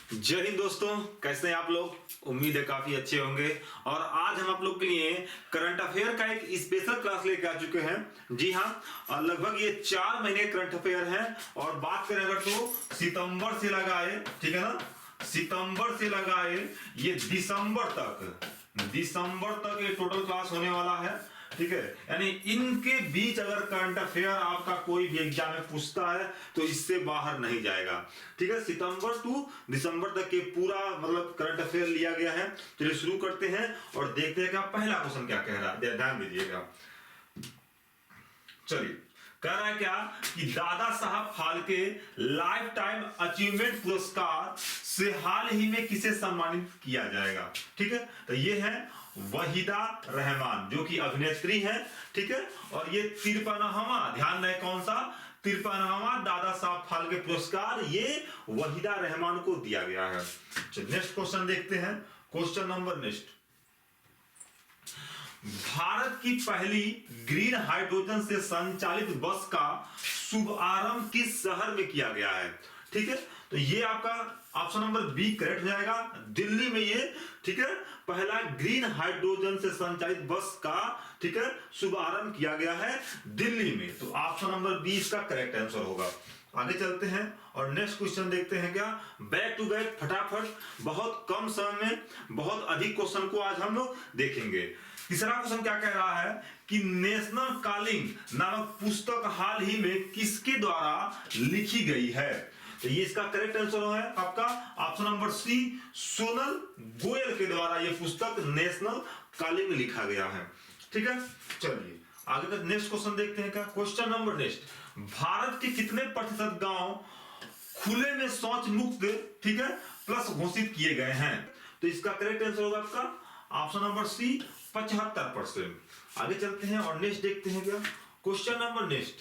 जय हिंद दोस्तों, कैसे हैं आप लोग। उम्मीद है काफी अच्छे होंगे। और आज हम आप लोग के लिए करंट अफेयर का एक स्पेशल क्लास लेके आ चुके हैं। जी हाँ, और लगभग ये 4 महीने करंट अफेयर हैं। और बात करें अगर तो सितंबर से लगाए, ठीक है ना, सितंबर से लगाए ये दिसंबर तक ये टोटल क्लास होने वाला है। ठीक है, यानी इनके बीच अगर करंट अफेयर आपका कोई भी एग्जाम में पूछता है तो इससे बाहर नहीं जाएगा। ठीक है, सितंबर टू दिसंबर तक के पूरा मतलब करंट अफेयर लिया गया है। चलिए शुरू करते हैं और देखते हैं कि पहला क्वेश्चन क्या कह रहा है, ध्यान दीजिएगा। चलिए, कह रहा है क्या कि Dada Saheb Phalke life time achievement पुरस्कार से हाल ही में किसे सम्मानित किया जाएगा। ठीक है, तो ये है वहीदा रहमान, जो कि अभिनेत्री है। ठीक है, और ये 53वां, ध्यान रहे कौन सा, 53वां दादा साहब फाल्के पुरस्कार ये वहीदा रहमान को दिया गया है। नेक्स्ट क्वेश्चन देखते हैं। क्वेश्चन नंबर नेक्स्ट, भारत की पहली ग्रीन हाइड्रोजन से संचालित बस का शुभारंभ किस शहर में किया गया है। ठीक है, तो ये आपका ऑप्शन नंबर बी करेक्ट हो जाएगा, दिल्ली में ये। ठीक है, पहला ग्रीन हाइड्रोजन से संचालित बस का, ठीक है, शुभारंभ किया गया है दिल्ली में। तो ऑप्शन नंबर बी इसका करेक्ट आंसर होगा। आगे चलते हैं और नेक्स्ट क्वेश्चन देखते हैं। क्या बैक टू बैक फटाफट, बहुत कम समय में बहुत अधिक क्वेश्चन को आज हम लोग देखेंगे। तीसरा क्वेश्चन क्या कह रहा है कि नेशनल कॉलिंग नामक पुस्तक हाल ही में किसके द्वारा लिखी गई है। तो ये इसका करेक्ट आंसर है आपका option number C, Sonal Goyal के द्वारा ये पुस्तक नेशनल कॉलिंग में लिखा गया है। ठीक है, चलिए आगे का नेक्स्ट क्वेश्चन देखते हैं। क्या क्वेश्चन नंबर नेक्स्ट, भारत के कितने प्रतिशत गांव खुले में शौच मुक्त, ठीक है, प्लस घोषित किए गए हैं। तो इसका करेक्ट आंसर होगा आपका ऑप्शन नंबर सी, 75%। आगे चलते हैं और नेक्स्ट देखते हैं। क्या question number next,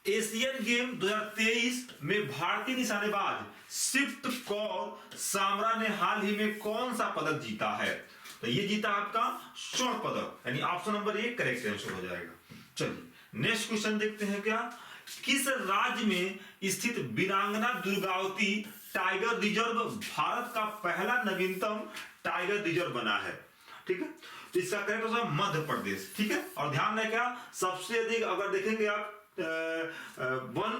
Asian game 2023 में भारतीय निशानेबाज शिफ्ट कौर सामरा ने हाल ही में कौन सा पदक जीता है। तो ये जीता आपका स्वर्ण पदक, यानी option number A correct answer हो जाएगा। चलिए नेक्स्ट क्वेश्चन देखते हैं। क्या किस राज्य में स्थित वीरांगना दुर्गावती टाइगर रिजर्व भारत का पहला नवीनतम टाइगर रिजर्व बना है। ठीक है, तो इसका करेक्ट आंसर मध्य प्रदेश। ठीक है, और ध्यान रखें क्या सबसे अधिक अगर देखेंगे आप वन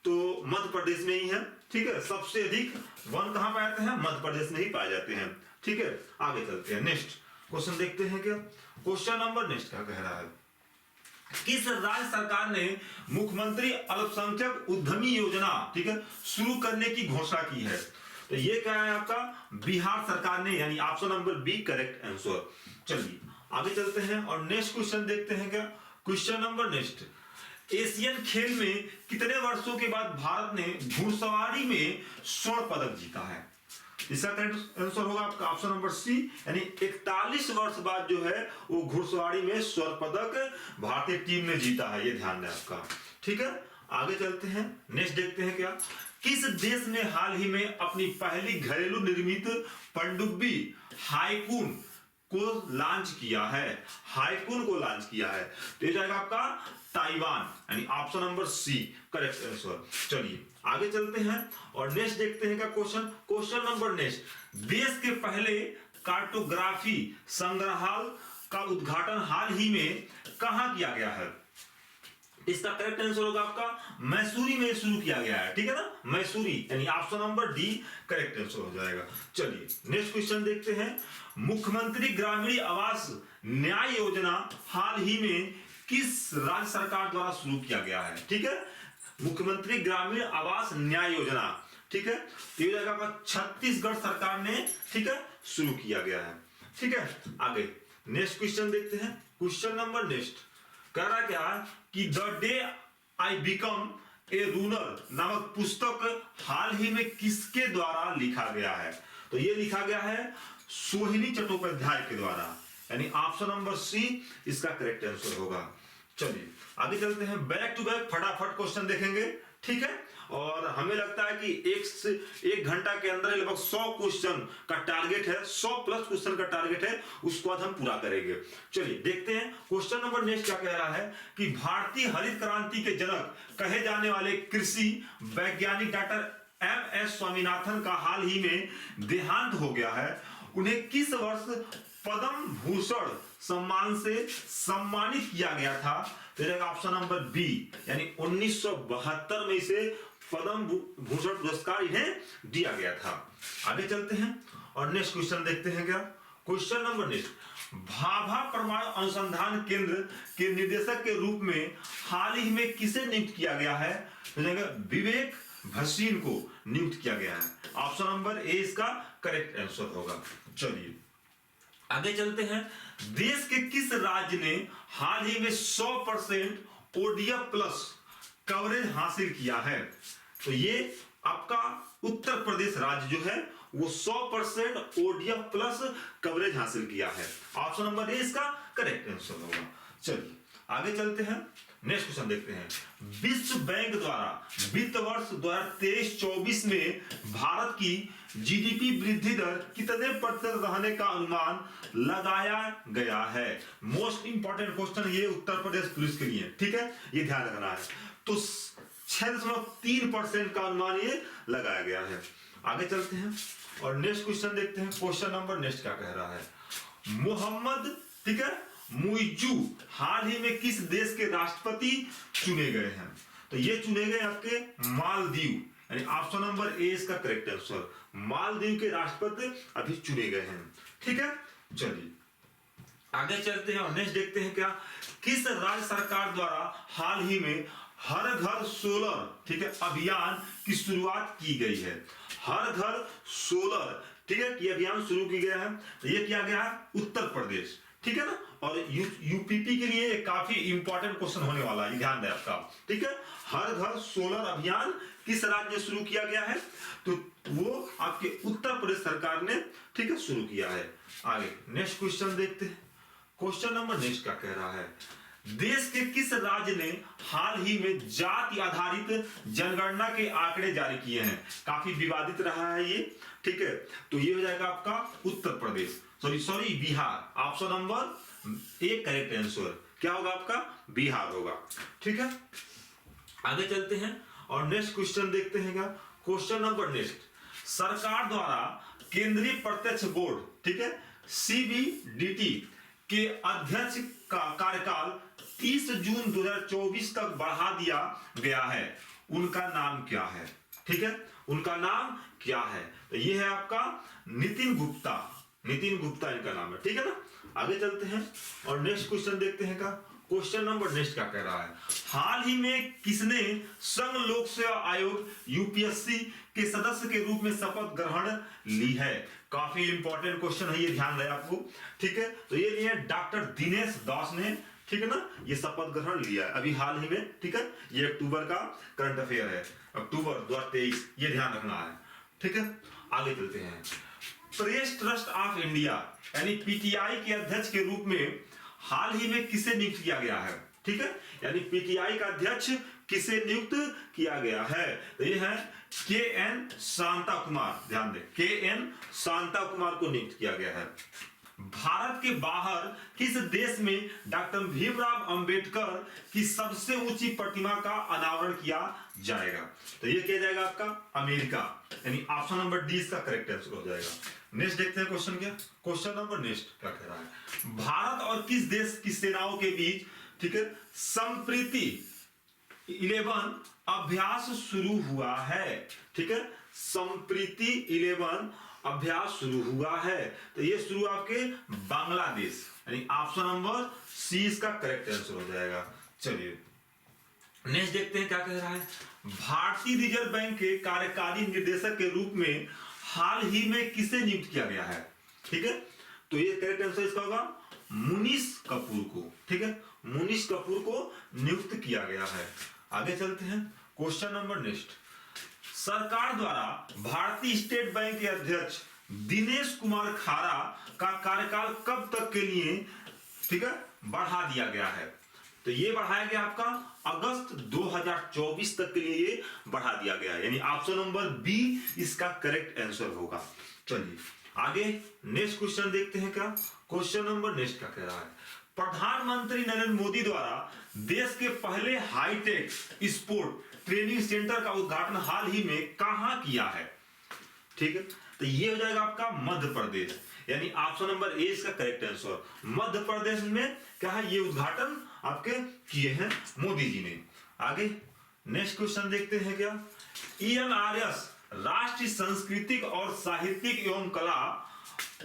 तो मध्य प्रदेश में ही है। ठीक है, सबसे अधिक वन कहां पाए जाते हैं, मध्य प्रदेश में ही पाए जाते हैं। ठीक है, आगे चलते हैं नेक्स्ट क्वेश्चन देखते हैं। क्या क्वेश्चन नंबर नेक्स्ट क्या कह रहा है, किस राज्य सरकार ने मुख्यमंत्री अल्पसंख्यक उद्यमी योजना, ठीक है, शुरू करने की घोषणा की है। तो ये क्या है आपका बिहार सरकार ने, यानी option number B correct answer. चलिए आगे चलते हैं और नेक्स्ट क्वेश्चन देखते हैं। क्या क्वेश्चन नंबर नेक्स्ट, एशियन खेल में कितने वर्षों के बाद भारत ने घुड़सवारी में स्वर्ण पदक जीता है। इसका करेक्ट आंसर होगा आपका ऑप्शन नंबर सी, यानी 41 वर्ष बाद जो है वो घुड़सवारी में स्वर्ण पदक भारतीय टीम ने जीता है। ये ध्यान दें आपका। ठीक है, आगे चलते हैं नेक्स्ट देखते हैं। क्या किस देश ने हाल ही में अपनी पहली घरेलू निर्मित पनडुब्बी हाइकून को लॉन्च किया है। हाइकून को लॉन्च किया है, तो ये जाएगा आपका ताइवान, यानी option number C correct answer. चलिए आगे चलते हैं और नेक्स्ट देखते हैं। क्या क्वेश्चन नंबर नेक्स्ट, देश के पहले कार्टोग्राफी संग्रहालय का उद्घाटन हाल ही में कहां किया गया है। इसका करेक्ट आंसर होगा आपका मैसूरी में शुरू किया गया है। ठीक है ना, मैसूरी, यानी option number D correct answer हो जाएगा। चलिए नेक्स्ट क्वेश्चन देखते हैं। मुख्यमंत्री ग्रामीण आवास न्याय योजना हाल ही में किस राज्य सरकार द्वारा शुरू किया गया है। ठीक है, मुख्यमंत्री ग्रामीण आवास न्याय योजना, ठीक है, तो ये जगह छत्तीसगढ़ सरकार ने, ठीक है, शुरू किया गया है। ठीक है, आगे नेक्स्ट क्वेश्चन देखते हैं। क्वेश्चन नंबर नेक्स्ट कह रहा है क्या कि the day I become a ruler नामक पुस्तक हाल ही में किसके द्वारा लिखा गया है। तो ये लिखा गया है सोहिनी चट्टोपाध्याय के द्वारा, यानी ऑप्शन नंबर सी इसका करेक्ट आंसर होगा। चलिए आगे चलते हैं, बैक टू बैक फटाफट क्वेश्चन देखेंगे। ठीक है, और हमें लगता है कि एक घंटा के अंदर लगभग 100 क्वेश्चन का टारगेट है, 100 प्लस क्वेश्चन का टारगेट है, उसको आज हम पूरा करेंगे। चलिए देखते हैं क्वेश्चन नंबर नेक्स्ट क्या कह रहा है कि भारतीय हरित क्रांति के जनक कहे जाने वाले कृषि वैज्ञानिक डॉक्टर MS स्वामीनाथन का हाल ही में देहांत हो गया है। उन्हें किस वर्ष पद्म भूषण सम्मान से सम्मानित किया गया था? तो ऑप्शन नंबर बी, यानी 1972 में इसे पद्म भूषण पुरस्कार इन्हें दिया गया था। आगे चलते हैं और नेक्स्ट क्वेश्चन देखते हैं। क्या क्वेश्चन नंबर नेक्स्ट, भाभा परमाणु अनुसंधान केंद्र के निदेशक के रूप में हाल ही में किसे नियुक्त किया गया है? तो विवेक भसीन को नियुक्त किया गया है। ऑप्शन नंबर ए इसका करेक्ट आंसर होगा। चलिए आगे चलते हैं। देश के किस राज्य ने हाल ही में 100% ओडीएफ प्लस कवरेज हासिल किया है? तो ये आपका उत्तर प्रदेश राज्य जो है वो 100% ओडीएफ प्लस कवरेज हासिल किया है। ऑप्शन नंबर ए इसका करेक्ट आंसर होगा। चलिए आगे चलते हैं, नेक्स्ट क्वेश्चन देखते हैं। विश्व बैंक द्वारा वित्त वर्ष 2023-24 में भारत की जीडीपी वृद्धि दर कितने प्रतिशत रहने का अनुमान लगाया गया है? मोस्ट इंपॉर्टेंट क्वेश्चन ये उत्तर प्रदेश पुलिस के लिए, ठीक है, ये ध्यान रखना है। तो 6.3% का अनुमान ये लगाया गया है। आगे चलते हैं और नेक्स्ट क्वेश्चन देखते हैं। क्वेश्चन नंबर नेक्स्ट क्या कह रहा है? मोहम्मद, ठीक है, मुइज्जू हाल ही में किस देश के राष्ट्रपति चुने गए हैं? तो ये चुने गए आपके मालदीव, यानी ऑप्शन नंबर ए इसका करेक्ट आंसर। मालदीव के राष्ट्रपति अभी चुने गए हैं, ठीक है। चलिए आगे चलते हैं और नेक्स्ट देखते हैं। क्या किस राज्य सरकार द्वारा हाल ही में हर घर सोलर, ठीक है, अभियान की शुरुआत की गई है? हर घर सोलर, ठीक है, ये अभियान शुरू किया गया है। तो ये किया गया है उत्तर प्रदेश, ठीक है ना। और यूपीपी के लिए काफी इंपॉर्टेंट क्वेश्चन होने वाला है, ध्यान दें आपका, ठीक है। हर घर सोलर अभियान किस राज्य में शुरू किया गया है? तो वो आपके उत्तर प्रदेश सरकार ने, ठीक है, शुरू किया है। आगे नेक्स्ट क्वेश्चन देखते हैं। क्वेश्चन नंबर नेक्स्ट क्या कह रहा है? देश के किस राज्य ने हाल ही में जाति आधारित जनगणना के आंकड़े जारी किए हैं? काफी विवादित रहा है ये, ठीक है। तो ये हो जाएगा आपका Uttar Pradesh, sorry Bihar. Option number A correct answer क्या होगा आपका? बिहार होगा, ठीक है। आगे चलते हैं और नेक्स्ट क्वेश्चन देखते हैं। क्या क्वेश्चन नंबर नेक्स्ट, सरकार द्वारा केंद्रीय प्रत्यक्ष बोर्ड, ठीक है, सीबीडीटी के अध्यक्ष का कार्यकाल 30 जून 2024 तक बढ़ा दिया गया है। उनका नाम क्या है? ठीक है, उनका नाम क्या है? तो ये है आपका नितिन गुप्ता, नितिन गुप्ता इनका नाम है, ठीक है ना। आगे चलते हैं और नेक्स्ट क्वेश्चन देखते हैं। का क्वेश्चन नंबर नेक्स्ट क्या कह रहा है? हाल ही में किसने संघ लोक सेवा आयोग यूपीएससी के सदस्य के रूप में शपथ ग्रहण ली है? काफी इंपॉर्टेंट क्वेश्चन है, ये ध्यान रहे आपको, ठीक है। तो ये लिए डॉक्टर दिनेश दास ने, ठीक है ना, ये शपथ ग्रहण लिया है अभी हाल ही में, ठीक है। ये अक्टूबर का करंट अफेयर है, अक्टूबर 2023, ये ध्यान रखना है, ठीक है। आगे चलते हैं। प्रेस ट्रस्ट ऑफ इंडिया यानी पीटीआई के अध्यक्ष के रूप में हाल ही में किसे नियुक्त किया गया है? ठीक है, यानी पीटीआई का अध्यक्ष किसे नियुक्त किया गया है? तो ये है के एन शांता कुमार, ध्यान दें, के एन शांता कुमार को नियुक्त किया गया है। भारत के बाहर किस देश में डॉक्टर भीमराव अंबेडकर की सबसे ऊंची प्रतिमा का अनावरण किया जाएगा? तो ये किया जाएगा आपका अमेरिका, यानी ऑप्शन नंबर डी इसका करेक्ट आंसर हो जाएगा। नेक्स्ट देखते हैं क्वेश्चन। क्या क्वेश्चन नंबर नेक्स्ट क्या कह रहा है? भारत और किस देश की सेनाओं के बीच, ठीक है, संप्रीति 11 अभ्यास शुरू हुआ है? ठीक है, संप्रीति 11 अभ्यास शुरू हुआ है। तो ये शुरू आपके बांग्लादेश, यानी ऑप्शन नंबर सी इसका करेक्ट आंसर हो जाएगा। चलिए नेक्स्ट देखते हैं क्या कह रहा है? भारतीय रिजर्व बैंक के कार्यकारी निदेशक के रूप में हाल ही में किसे नियुक्त किया गया है? ठीक है, तो ये करेक्ट आंसर इसका होगा मुनीश कपूर को, ठीक है, मुनीश कपूर को नियुक्त किया गया है। आगे चलते हैं क्वेश्चन नंबर नेक्स्ट। सरकार द्वारा भारतीय स्टेट बैंक के अध्यक्ष दिनेश कुमार खारा का कार्यकाल कब तक के लिए, ठीक है, बढ़ा दिया गया है? तो ये बढ़ाया गया आपका अगस्त 2024 तक के लिए ये बढ़ा दिया गया है, यानी ऑप्शन नंबर बी इसका करेक्ट आंसर होगा। चलिए आगे नेक्स्ट क्वेश्चन देखते हैं। क्या क्वेश्चन नंबर नेक्स्ट क्या कह रहा है? प्रधानमंत्री नरेंद्र मोदी द्वारा देश के पहले हाईटेक स्पोर्ट ट्रेनिंग सेंटर का उद्घाटन हाल ही में कहां किया है? ठीक है, तो ये हो जाएगा आपका मध्य प्रदेश, यानी ऑप्शन नंबर ए इसका करेक्ट आंसर। मध्य प्रदेश में क्या है, ये उद्घाटन आपके किए हैं मोदी जी ने। आगे नेक्स्ट क्वेश्चन देखते हैं क्या, ENRS राष्ट्रीय सांस्कृतिक और साहित्यिक एवं कला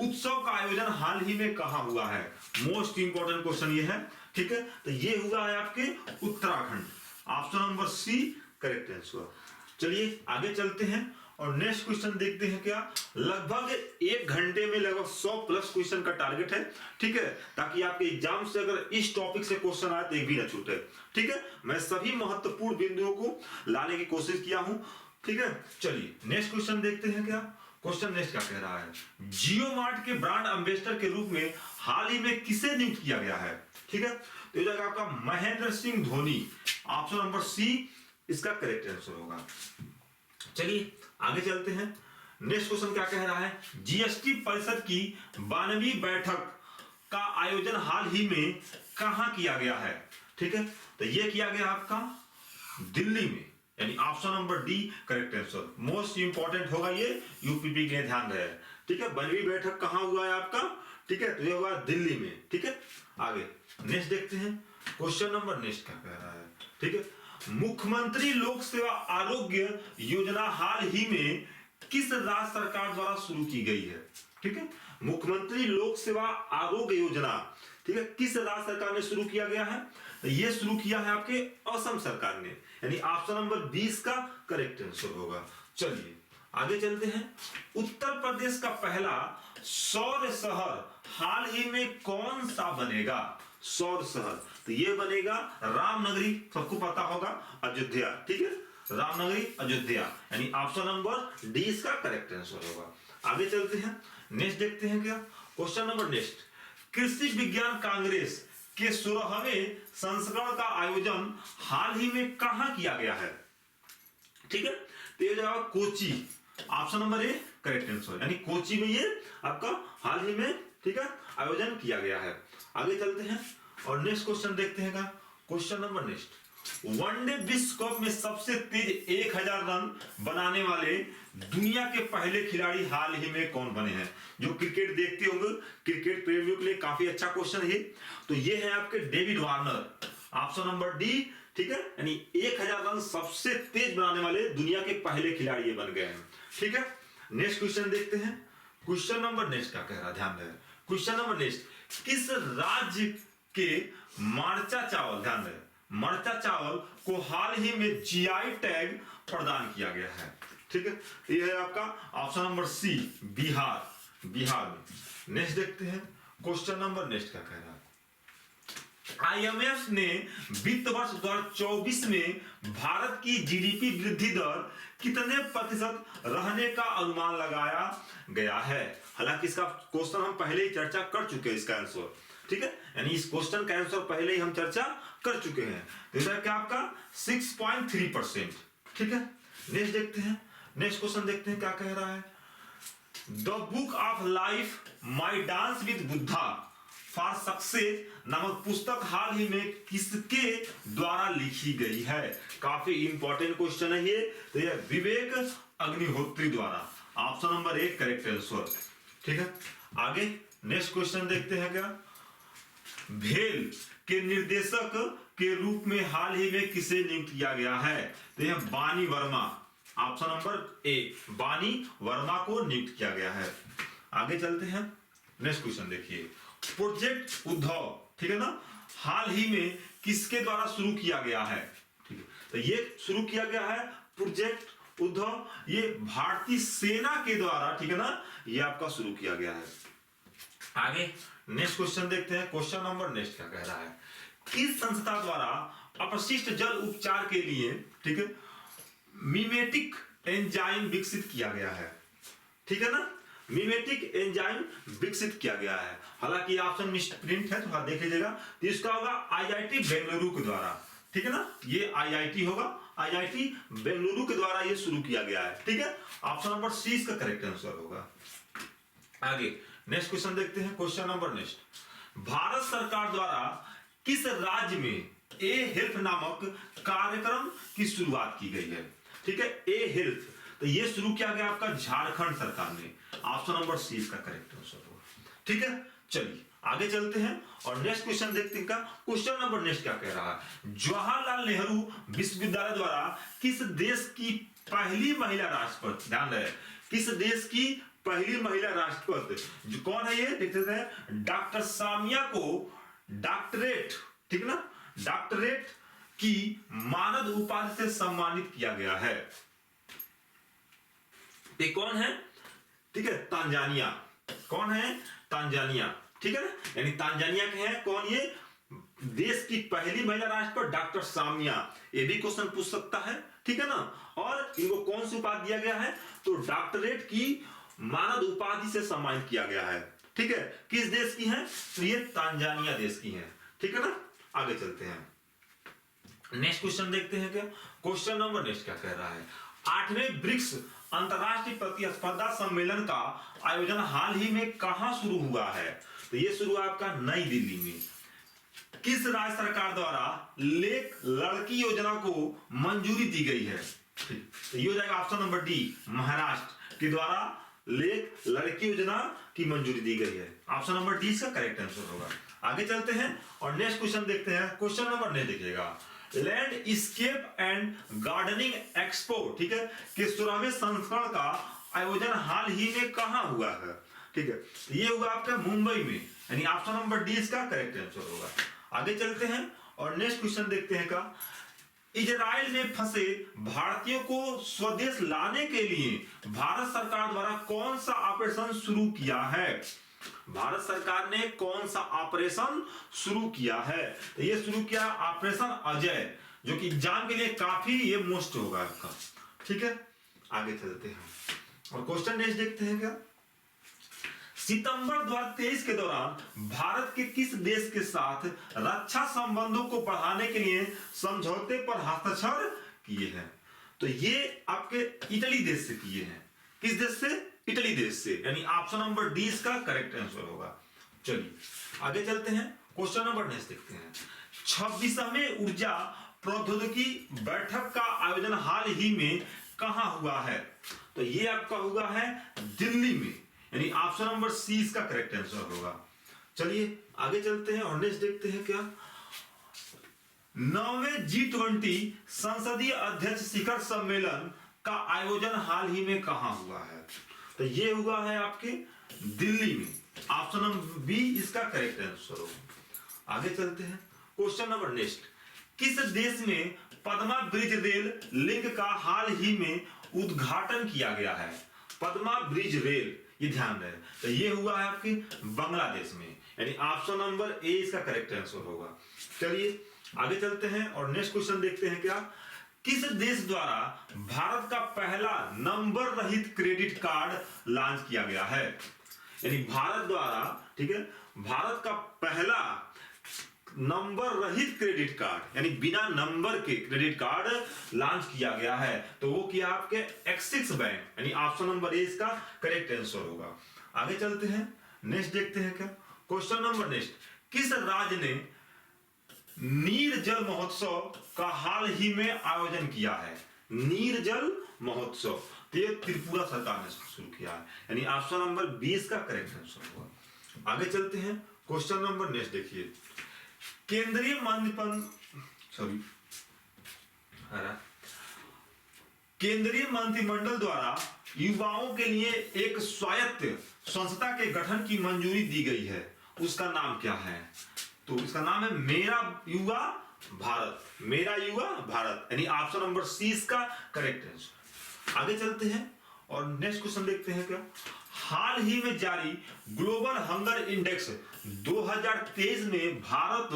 उत्सव का आयोजन हाल ही में कहां हुआ है? मोस्ट इंपोर्टेंट क्वेश्चन ये है। ठीक है, तो ये हुआ है आपके Uttarakhand, option number C correct answer. चलिए आगे चलते हैं और नेक्स्ट क्वेश्चन देखते हैं क्या, लगभग 1 घंटे में लगभग 100 प्लस क्वेश्चन का टारगेट है। ठीक है, ताकि आपके एग्जाम से अगर इस टॉपिक से क्वेश्चन आए तो एक भी ना छूटे। ठीक है, मैं सभी महत्वपूर्ण बिंदुओं को लाने की कोशिश किया हूं। ठीक है, चलिए नेक्स्ट क्वेश्चन देखते हैं क्या, क्वेश्चन नेक्स्ट क्या कह रहा है, जियो मार्ट के ब्रांड एम्बेसडर के रूप में हाल ही में किसे नियुक्त किया गया है? ठीक है, तो ये जाएगा आपका Mahendra Singh Dhoni, option number C इसका करेक्ट आंसर होगा। चलिए आगे चलते हैं, नेक्स्ट क्वेश्चन क्या कह रहा है, जीएसटी परिषद की 92वीं बैठक का आयोजन हाल ही में कहां किया गया है? ठीक है, तो ये किया गया आपका दिल्ली में, यानी option number D correct answer. Most important होगा ये, यूपीपी के लिए ध्यान रहे। ठीक है, 92वीं बैठक कहां हुआ है आपका? ठीक है, तो ये हुआ दिल्ली में। ठीक है, आगे नेक्स्ट देखते हैं, क्वेश्चन नंबर नेक्स्ट क्या कह रहा है। ठीक है, मुख्यमंत्री लोक सेवा आरोग्य योजना हाल ही में किस राज्य सरकार द्वारा शुरू की गई है? ठीक है, मुख्यमंत्री लोक सेवा आरोग्य योजना, ठीक है, किस राज्य सरकार ने शुरू किया गया है? तो ये शुरू किया है आपके असम सरकार ने, यानी ऑप्शन नंबर 20 का करेक्ट आंसर होगा। चलिए आगे चलते हैं, उत्तर प्रदेश का पहला सौर शहर हाल ही में कौन सा बनेगा? सौर शहर, तो ये बनेगा रामनगरी, सबको पता होगा, अयोध्या। ठीक है, रामनगरी अयोध्या, यानी ऑप्शन नंबर डी इसका करेक्ट आंसर होगा। आगे चलते हैं, नेक्स्ट देखते हैं क्या, क्वेश्चन नंबर नेक्स्ट, कृषि विज्ञान कांग्रेस के 16वें संस्करण का आयोजन हाल ही में कहां किया गया है? ठीक है, तो ये जाएगा Kochi, option number A correct answer, यानी कोची में ये आपका हाल ही में, ठीक है, आयोजन किया गया है। आगे चलते हैं और नेक्स्ट क्वेश्चन देखते हैं, क्वेश्चन नंबर नेक्स्ट, वनडे विश्व कप में सबसे तेज 1000 रन बनाने वाले दुनिया के पहले खिलाड़ी हाल ही में कौन बने हैं? जो क्रिकेट देखते होंगे, क्रिकेट प्रेमियों के लिए काफी अच्छा क्वेश्चन है। तो ये है आपके David Warner, option number D. ठीक है, यानी 1000 रन सबसे तेज बनाने वाले दुनिया के पहले खिलाड़ी ये बन गए हैं। ठीक है, नेक्स्ट क्वेश्चन देखते हैं, क्वेश्चन नंबर नेक्स्ट क्या कह रहा है, ध्यान दें। क्वेश्चन नंबर नेक्स्ट, किस राज्य के मरचा चावल, ध्यान दें, मरचा चावल को हाल ही में जीआई टैग प्रदान किया गया है? ठीक है, ये है आपका option number C Bihar, Bihar में। नेक्स्ट देखते हैं, क्वेश्चन नंबर नेक्स्ट क्या कह रहा है, आईएमएफ ने वित्त वर्ष 2024 में भारत की जीडीपी वृद्धि दर कितने प्रतिशत रहने का अनुमान लगाया गया है? हालांकि इसका क्वेश्चन हम पहले ही चर्चा कर चुके हैं, इसका आंसर। ठीक है, यानी इस क्वेश्चन का आंसर पहले ही हम चर्चा कर चुके हैं। तो क्या आपका 6.3%। ठीक है, नेक्स्ट देखते हैं, नेक्स्ट क्वेश्चन देखते हैं क्या कह रहा है, the book of life my dance with Buddha for success नामक पुस्तक हाल ही में किसके द्वारा लिखी गई है? काफी इंपॉर्टेंट क्वेश्चन है ये। तो ये विवेक अग्निहोत्री द्वारा, ऑप्शन नंबर 1 करेक्ट आंसर। ठीक है, आगे नेक्स्ट क्वेश्चन देखते हैं क्या, भेल के निर्देशक के रूप में हाल ही में किसे नियुक्त किया गया है? तो यह बानी वर्मा, ऑप्शन नंबर ए बानी वर्मा को नियुक्त किया गया है। आगे चलते हैं, नेक्स्ट क्वेश्चन देखिए, प्रोजेक्ट उद्धव, ठीक है ना, हाल ही में किसके द्वारा शुरू किया गया है? ठीक है, तो ये शुरू किया गया है प्रोजेक्ट उद्धव, ये भारतीय सेना के द्वारा, ठीक है ना, ये आपका शुरू किया गया है। आगे नेक्स्ट क्वेश्चन देखते हैं, क्वेश्चन नंबर नेक्स्ट क्या कह रहा है, किस संस्था द्वारा अपशिष्ट जल उपचार के लिए, ठीक है, मिमेटिक एंजाइम विकसित किया गया है? ठीक है ना, मिमेटिक एंजाइम विकसित किया गया है। हालांकि ऑप्शन मिसप्रिंट है, थोड़ा देख लीजिएगा। तो इसका होगा आईआईटी बेंगलुरु के द्वारा, ठीक है ना, ये आईआईटी होगा, आईआईटी बेंगलुरु के द्वारा ये शुरू किया गया है। ठीक है, ऑप्शन नंबर सी इसका करेक्ट आंसर होगा। आगे नेक्स्ट क्वेश्चन देखते हैं, क्वेश्चन नंबर नेक्स्ट, भारत सरकार द्वारा किस राज्य में ए हेल्थ नामक कार्यक्रम की शुरुआत की गई है? ठीक है, ए हेल्थ, तो ये शुरू किया गया आपका झारखंड सरकार ने। ऑप्शन नंबर सी इसका करेक्ट आंसर होगा। ठीक है, चलिए आगे चलते हैं और नेक्स्ट क्वेश्चन देखते हैं। क्वेश्चन नंबर नेक्स्ट क्या कह रहा है? जवाहरलाल नेहरू विश्वविद्यालय द्वारा किस देश की पहली महिला राष्ट्रपति, ध्यान रहे, किस देश की पहली महिला राष्ट्रपति, जो कौन है ये देखते हैं, डॉक्टर सामिया को डॉक्टरेट, ठीक ना, डॉक्टरेट की मानद उपाधि से सम्मानित किया गया है। ये कौन है? ठीक है, तांजानिया। कौन है? तांजानिया। ठीक है ना, यानी तांजानिया के हैं कौन? ये देश की पहली महिला राष्ट्रपति डॉक्टर सामिया। ये भी क्वेश्चन पूछ सकता है, ठीक है ना। और इनको कौन सी उपाधि दिया गया है? तो डॉक्टरेट की मानद उपाधि से सम्मानित किया गया है। ठीक है, किस देश की है? तो ये तांजानिया देश की है। ठीक है ना, आगे चलते हैं, नेक्स्ट क्वेश्चन देखते हैं। क्या क्वेश्चन नंबर नेक्स्ट क्या कह रहा है? 8वें ब्रिक्स अंतरराष्ट्रीय प्रतिस्पर्धा सम्मेलन का आयोजन हाल ही में कहां शुरू हुआ है? तो ये शुरू हुआ आपका नई दिल्ली में। किस राज्य सरकार द्वारा लेख लड़की योजना को मंजूरी दी गई है? तो ये हो जाएगा ऑप्शन नंबर डी, महाराष्ट्र के द्वारा लेख लड़की योजना की मंजूरी दी गई है। ऑप्शन नंबर डी इसका करेक्ट आंसर होगा। आगे चलते हैं और नेक्स्ट क्वेश्चन देखते हैं। क्वेश्चन नंबर ने देखिएगा, लैंडस्केप एंड गार्डनिंग एक्सपो, ठीक है, के 16वें संस्करण का आयोजन हाल ही में कहां हुआ है? ठीक है, ये हुआ आपका मुंबई में, यानी ऑप्शन नंबर डी इसका करेक्ट आंसर होगा। आगे चलते हैं और नेक्स्ट क्वेश्चन देखते हैं। का इजराइल में फंसे भारतीयों को स्वदेश लाने के लिए भारत सरकार द्वारा कौन सा ऑपरेशन शुरू किया है? भारत सरकार ने कौन सा ऑपरेशन शुरू किया है? तो ये शुरू किया ऑपरेशन अजय, जो कि एग्जाम के लिए काफी ये मोस्ट होगा आपका। ठीक है, आगे चलते हैं और क्वेश्चन नेक्स्ट देखते हैं। क्या सितंबर 2023 के दौरान भारत के किस देश के साथ रक्षा संबंधों को बढ़ाने के लिए समझौते पर हस्ताक्षर किए हैं? तो ये आपके इटली देश से किए हैं। किस देश से? इटली देश से, यानी ऑप्शन नंबर डी इसका करेक्ट आंसर होगा। चलिए आगे चलते हैं, क्वेश्चन नंबर नेक्स्ट देखते हैं। 26वें ऊर्जा प्रौद्योगिकी बैठक का आयोजन हाल ही में कहां हुआ है? तो ये आपका हुआ है दिल्ली में, यानी ऑप्शन नंबर सी इसका करेक्ट आंसर होगा। चलिए आगे चलते हैं और नेक्स्ट देखते हैं। क्या 9वें G20 संसदीय अध्यक्ष शिखर सम्मेलन का आयोजन हाल ही में कहां हुआ है? तो ये हुआ है आपके दिल्ली में, ऑप्शन नंबर बी इसका करेक्ट आंसर होगा। आगे चलते हैं, क्वेश्चन नंबर नेक्स्ट, किस देश में पद्मा ब्रिज रेल लिंक का हाल ही में उद्घाटन किया गया है? पद्मा ब्रिज रेल, ये ध्यान रहे, तो ये हुआ है आपके बांग्लादेश में, यानी ऑप्शन नंबर ए इसका करेक्ट आंसर होगा। चलिए आगे चलते हैं और नेक्स्ट क्वेश्चन देखते हैं। क्या किस देश द्वारा भारत का पहला नंबर रहित क्रेडिट कार्ड लॉन्च किया गया है? यानी भारत द्वारा, ठीक है, भारत का पहला नंबर रहित क्रेडिट कार्ड, यानी बिना नंबर के क्रेडिट कार्ड लॉन्च किया गया है। तो वो किया आपके एक्सिस बैंक, यानी ऑप्शन नंबर ए इसका करेक्ट आंसर होगा। आगे चलते हैं, नेक्स्ट देखते हैं। क्या क्वेश्चन नंबर नेक्स्ट, किस राज्य ने नीर जल महोत्सव का हाल ही में आयोजन किया है? नीर जल महोत्सव, तो ये त्रिपुरा सरकार ने शुरू किया है, यानी ऑप्शन नंबर 20 का करेक्ट आंसर होगा। आगे चलते हैं, क्वेश्चन नंबर नेक्स्ट देखिए, केंद्रीय मंत्रिमंडल द्वारा युवाओं के लिए एक स्वायत्त संस्था के गठन की मंजूरी दी गई है, उसका नाम क्या है? तो इसका नाम है मेरा युवा भारत, मेरा युवा भारत, यानी ऑप्शन नंबर सी इसका करेक्ट आंसर। आगे चलते हैं और नेक्स्ट क्वेश्चन देखते हैं। क्या हाल ही में जारी ग्लोबल हंगर इंडेक्स 2023 में भारत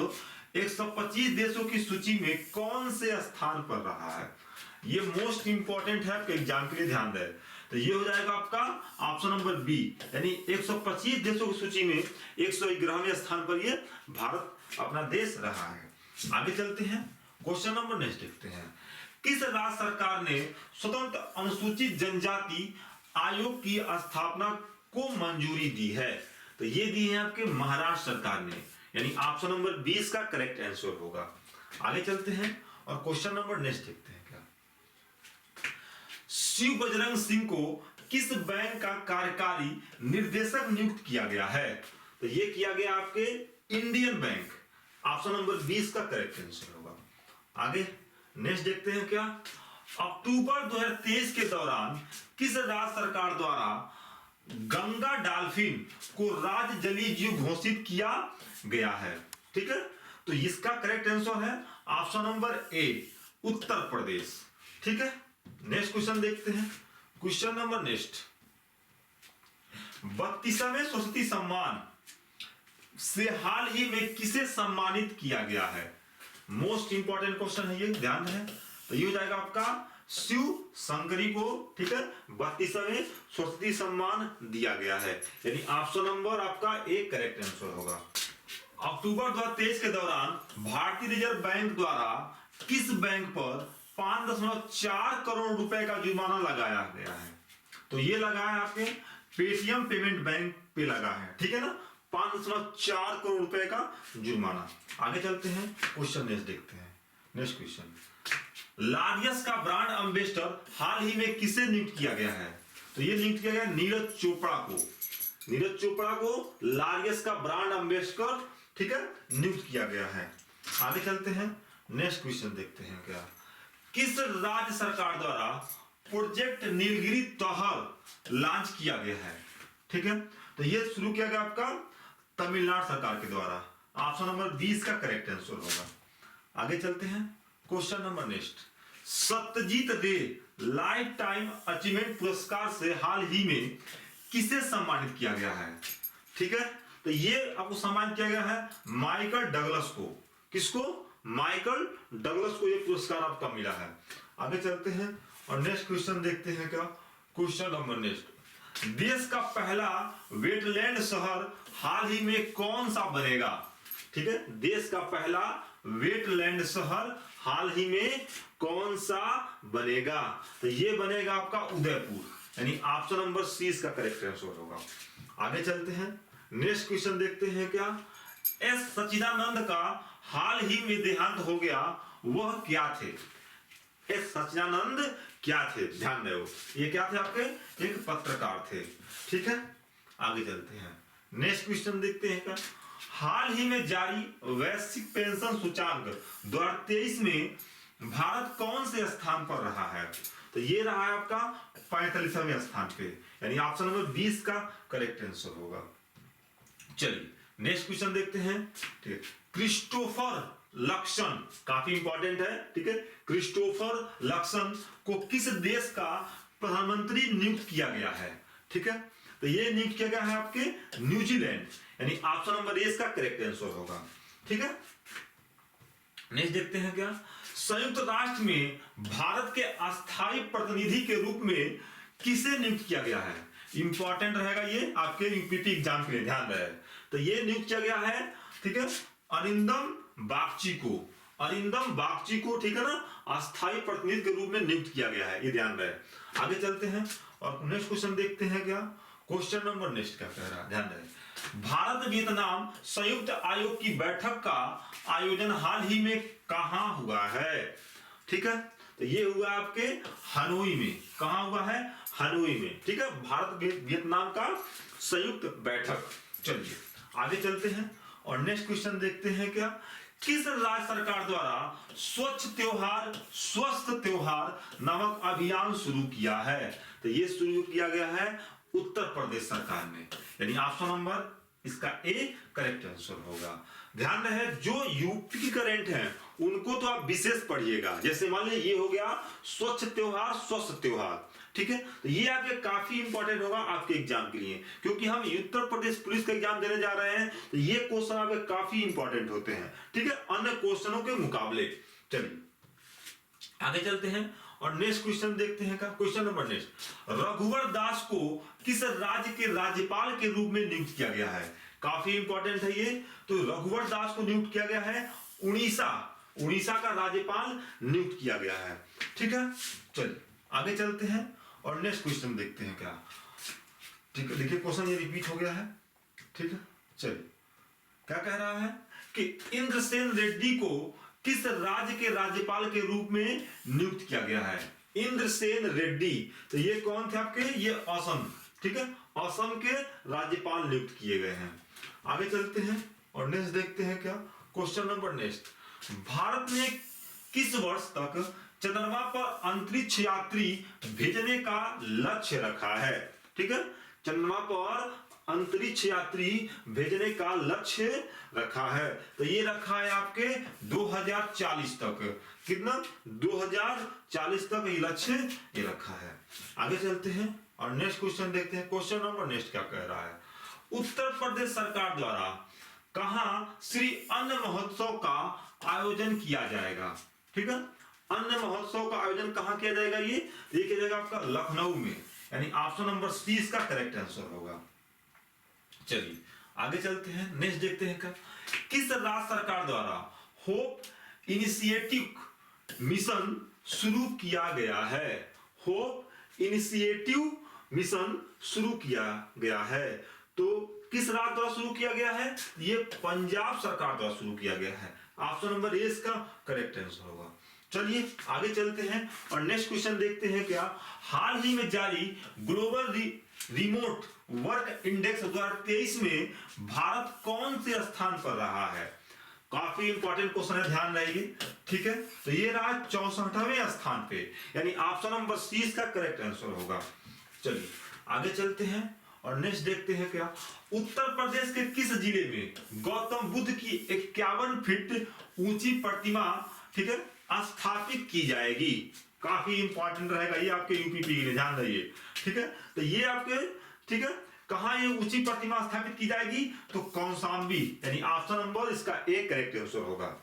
125 देशों की सूची में कौन से स्थान पर रहा है? ये मोस्ट इंपॉर्टेंट है आपके एग्जाम के लिए, ध्यान दें। तो ये हो जाएगा आपका ऑप्शन नंबर बी, यानी 125 देशों की सूची में 111वें स्थान पर ये भारत अपना देश रहा है। आगे चलते हैं, क्वेश्चन नंबर नेक्स्ट देखते हैं। किस राज्य सरकार ने स्वतंत्र अनुसूचित जनजाति आयोग की स्थापना को मंजूरी दी है? तो ये दिए हैं आपके महाराष्ट्र सरकार ने, यानी ऑप्शन नंबर 20 का करेक्ट आंसर होगा। आगे चलते हैं और क्वेश्चन नंबर नेक्स्ट देखते हैं क्या। शिव बजरंग सिंह को किस बैंक का कार्यकारी निर्देशक नियुक्त किया गया है? तो ये किया गया आपके इंडियन बैंक, ऑप्शन नंबर 20 का करेक्ट आंसर होगा। आगे नेक्स्ट देखते हैं क्या। अक्टूबर 2023 के दौरान किस राज्य सरकार द्वारा गंगा डॉल्फिन को राज्य जलीय जीव घोषित किया गया है? ठीक है, तो इसका करेक्ट आंसर है ऑप्शन नंबर ए, उत्तर प्रदेश। ठीक है, नेक्स्ट क्वेश्चन देखते हैं। क्वेश्चन नंबर नेक्स्ट, 32वें सरस्वती सम्मान से हाल ही में किसे सम्मानित किया गया है? मोस्ट इंपॉर्टेंट क्वेश्चन है ये, ध्यान रहे। तो ये हो जाएगा आपका शिव शंकरी को, ठीक है, 32वें सरस्वती सम्मान दिया गया है, यानी ऑप्शन नंबर आपका ए करेक्ट आंसर होगा। अक्टूबर 2023 के दौरान भारतीय रिजर्व बैंक द्वारा किस बैंक पर 5.4 करोड़ रुपए का जुर्माना लगाया गया है? तो ये लगा है आपके पेटीएम पेमेंट बैंक पे लगा है, ठीक है ना, 5.4 करोड़ रुपए का जुर्माना। आगे चलते हैं, क्वेश्चन नेक्स्ट देखते हैं। नेक्स्ट क्वेश्चन, लारियस का ब्रांड एम्बेसडर हाल ही में किसे नियुक्त किया गया है? तो ये नियुक्त किया गया नीरज चोपड़ा को। नीरज चोपड़ा को लारियस का ब्रांड एम्बेसडर, ठीक है, नियुक्त किया गया है। आगे चलते हैं, नेक्स्ट क्वेश्चन देखते हैं क्या। किस राज्य सरकार द्वारा प्रोजेक्ट नीलगिरी तहर लॉन्च किया गया है? ठीक है, तो ये शुरू किया गया आपका तमिलनाडु सरकार के द्वारा, ऑप्शन नंबर 20 का करेक्ट आंसर होगा। आगे चलते हैं, क्वेश्चन नंबर नेक्स्ट, सत्यजीत रे लाइफ टाइम अचीवमेंट पुरस्कार से हाल ही में किसे सम्मानित किया गया है? ठीक है, तो ये आपको सम्मानित किया गया है माइकल डगलस को। किसको? माइकल डगलस को ये पुरस्कार आपका मिला है। आगे चलते हैं और नेक्स्ट क्वेश्चन देखते हैं क्या। क्वेश्चन नंबर नेक्स्ट, देश का पहला वेटलैंड शहर हाल ही में कौन सा बनेगा? ठीक है, देश का पहला वेटलैंड शहर हाल ही में कौन सा बनेगा? तो ये बनेगा आपका उदयपुर, यानी ऑप्शन नंबर सी इसका करेक्ट आंसर होगा। आगे चलते हैं, नेक्स्ट क्वेश्चन देखते हैं क्या। एस सच्चिदानंद का हाल ही में देहांत हो गया, वह क्या थे? एस सच्चिदानंद क्या थे? ध्यान दो, ये क्या थे आपके? एक पत्रकार थे। ठीक है, आगे चलते हैं, नेक्स्ट क्वेश्चन देखते हैं क्या। हाल ही में जारी वैश्विक पेंशन सूचांक 2023 में भारत कौन से स्थान पर रहा है? तो ये रहा है आपका 45वें स्थान पे, यानी ऑप्शन नंबर 20 का करेक्ट आंसर होगा। चलिए नेक्स्ट क्वेश्चन देखते हैं। ठीक है, क्रिस्टोफर लक्सन काफी इंपॉर्टेंट है। ठीक है, क्रिस्टोफर लक्सन को किस देश का प्रधानमंत्री नियुक्त किया गया है? ठीक है, तो ये नियुक्त किया गया है आपके न्यूजीलैंड, यानी ऑप्शन नंबर ए इसका करेक्ट आंसर होगा। ठीक है, नेक्स्ट देखते हैं क्या। संयुक्त राष्ट्र में भारत के अस्थायी प्रतिनिधि के रूप में किसे नियुक्त किया गया है? इंपॉर्टेंट रहेगा ये आपके यूपीपी एग्जाम के लिए, ध्यान रहे। तो ये नियुक्त किया गया है, ठीक है, अरिंदम बागची को। अरिंदम बागची को, ठीक है ना, अस्थायी प्रतिनिधि के रूप में नियुक्त किया गया है, ये ध्यान रहे। आगे चलते हैं और नेक्स्ट क्वेश्चन देखते हैं क्या। क्वेश्चन नंबर नेक्स्ट क्या कह रहा है, ध्यान रहे। भारत वियतनाम संयुक्त आयोग की बैठक का आयोजन हाल ही में कहां हुआ है? ठीक है, तो ये हुआ आपके हनोई में। कहां हुआ है? हनोई में। ठीक है, भारत वियतनाम का संयुक्त बैठक। चलिए आगे चलते हैं और नेक्स्ट क्वेश्चन देखते हैं क्या। किस राज्य सरकार द्वारा स्वच्छ त्योहार स्वस्थ त्योहार नामक अभियान शुरू किया है? तो ये शुरू किया गया है उत्तर प्रदेश सरकार ने, यानी ऑप्शन नंबर इसका ए करेक्ट आंसर होगा। ध्यान रहे, जो यूपी की करंट है उनको तो आप विशेष पढ़िएगा। जैसे मान लीजिए ये हो गया स्वच्छ त्योहार स्वस्थ त्योहार, ठीक है, तो ये आपके काफी इंपॉर्टेंट होगा आपके एग्जाम के लिए, क्योंकि हम उत्तर प्रदेश पुलिस का एग्जाम देने जा रहे हैं, तो ये क्वेश्चन आपके काफी इंपॉर्टेंट होते हैं, ठीक है, अन्य क्वेश्चनों के मुकाबले। चलिए आगे चलते हैं और नेक्स्ट क्वेश्चन देखते हैं का। क्वेश्चन नंबर नेक्स्ट, रघुवर दास को किस राज्य के राज्यपाल के रूप में नियुक्त किया गया है? काफी इंपॉर्टेंट है ये। तो रघुवर दास को नियुक्त किया गया है उड़ीसा का राज्यपाल नियुक्त किया गया है। ठीक है, चलिए आगे चलते हैं और नेक्स्ट क्वेश्चन देखते हैं क्या। ठीक है, देखिए क्वेश्चन ये रिपीट हो गया है। ठीक है, चलिए क्या कह रहा है कि इंद्रसेन रेड्डी को किस राज्य के राज्यपाल के रूप में नियुक्त किया गया है? इंद्रसेन रेड्डी, तो ये कौन थे आपके? ये असम, ठीक है, असम के राज्यपाल नियुक्त किए गए हैं। आगे चलते हैं और नेक्स्ट देखते हैं क्या क्वेश्चन नंबर नेक्स्ट। भारत ने किस वर्ष तक चंद्रमा पर अंतरिक्ष यात्री भेजने का लक्ष्य रखा है? ठीक है, चंद्रमा पर अंतरिक्ष यात्री भेजने का लक्ष्य रखा है, तो ये रखा है आपके 2040 तक। कितना? 2040 तक ये लक्ष्य ये रखा है। आगे चलते हैं और नेक्स्ट क्वेश्चन देखते हैं। क्वेश्चन नंबर नेक्स्ट क्या कह रहा है? उत्तर प्रदेश सरकार द्वारा कहां श्री अन्न महोत्सव का आयोजन किया जाएगा? ठीक है, अन्न महोत्सव का आयोजन कहां किया जाएगा? ये किया जाएगा आपका लखनऊ में, यानी ऑप्शन नंबर सी इसका करेक्ट आंसर होगा। चलिए आगे चलते हैं, नेक्स्ट देखते हैं क्या किस राज्य सरकार द्वारा होप इनिशिएटिव मिशन शुरू किया गया है? होप इनिशिएटिव मिशन शुरू किया गया है, तो किस राज्य द्वारा शुरू किया गया है? ये पंजाब सरकार द्वारा शुरू किया गया है। ऑप्शन नंबर ए इसका करेक्ट आंसर होगा। चलिए आगे चलते हैं और नेक्स्ट क्वेश्चन देखते हैं क्या हाल ही में जारी ग्लोबल रिमोट वर्क इंडेक्स 2023 में भारत कौन से स्थान पर रहा है? काफी इंपॉर्टेंट क्वेश्चन है, ध्यान रहिए। ठीक है, तो ये रहा 64वें स्थान पे, यानी ऑप्शन नंबर सी इसका करेक्ट आंसर होगा। चलिए आगे चलते हैं और नेक्स्ट देखते हैं क्या उत्तर प्रदेश के किस जिले में गौतम बुद्ध की 51 फीट ऊंची प्रतिमा, ठीक है, स्थापित की जाएगी? काफी इंपॉर्टेंट रहेगा ये आपके यूपीपी के लिए, ध्यान रहिए। ठीक है, तो ये आपके, ठीक है, कहां ये ऊंची प्रतिमा स्थापित की जाएगी? तो कौशाम्बी, यानी ऑप्शन नंबर इसका ए करेक्ट आंसर होगा।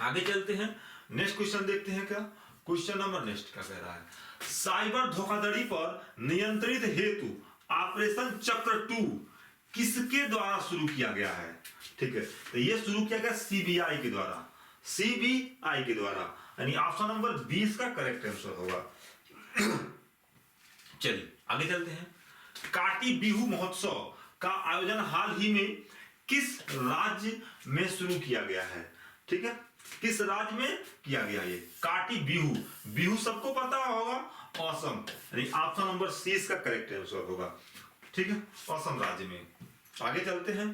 आगे चलते हैं, नेक्स्ट क्वेश्चन देखते हैं क्या क्वेश्चन नंबर नेक्स्ट क्या कह रहा है? साइबर धोखाधड़ी पर नियंत्रित हेतु ऑपरेशन चक्र 2 किसके द्वारा शुरू किया गया है? ठीक है, तो ये शुरू किया गया सीबीआई के द्वारा, सीबीआई के द्वारा, यानी ऑप्शन नंबर 20 का करेक्ट आंसर होगा। चलिए आगे चलते हैं, काटी बिहू महोत्सव का आयोजन हाल ही में किस राज्य में शुरू किया गया है? ठीक है, किस राज्य में किया गया ये काटी बिहू? बिहू सबको पता होगा, असम, यानी ऑप्शन नंबर सी इसका करेक्ट आंसर होगा। ठीक है, असम राज्य में। आगे चलते हैं,